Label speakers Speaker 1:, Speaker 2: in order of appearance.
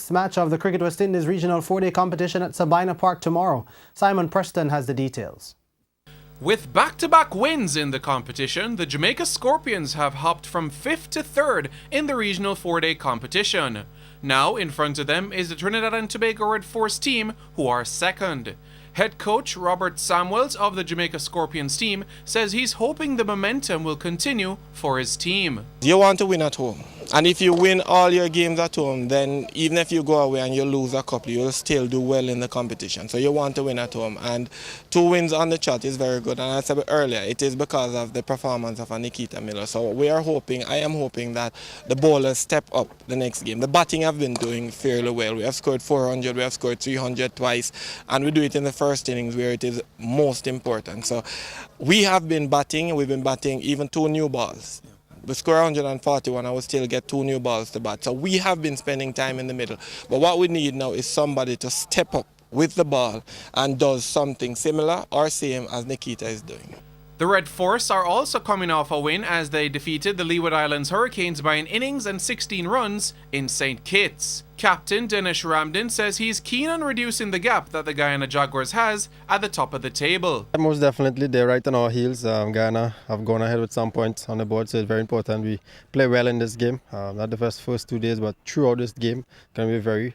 Speaker 1: Match of the Cricket West Indies Regional 4-day competition at Sabina Park tomorrow. Simon Preston has the details.
Speaker 2: With back-to-back wins in the competition, the Jamaica Scorpions have hopped from 5th to 3rd in the regional 4-day competition. Now in front of them is the Trinidad and Tobago Red Force team, who are 2nd. Head coach Robert Samuels of the Jamaica Scorpions team says he's hoping the momentum will continue for his team.
Speaker 3: You want to win at home. And if you win all your games at home, then even if you go away and you lose a couple, you'll still do well in the competition. So you want to win at home. And 2 wins on the trot is very good. And as I said earlier, it is because of the performance of Nikita Miller. So I am hoping that the bowlers step up the next game. The batting have been doing fairly well. We have scored 400, we have scored 300 twice. And we do it in the first innings where it is most important. So we have been batting. We've been batting even 2 new balls. We score 141 and we still get 2 new balls to bat. So we have been spending time in the middle. But what we need now is somebody to step up with the ball and does something similar or same as Nikita is doing.
Speaker 2: The Red Force are also coming off a win as they defeated the Leeward Islands Hurricanes by an innings and 16 runs in St. Kitts. Captain Dinesh Ramdin says he's keen on reducing the gap that the Guyana Jaguars has at the top of the table.
Speaker 4: Most definitely, they're right on our heels. Guyana have gone ahead with some points on the board, so it's very important we play well in this game. Not the first 2 days, but throughout this game, it's going to be very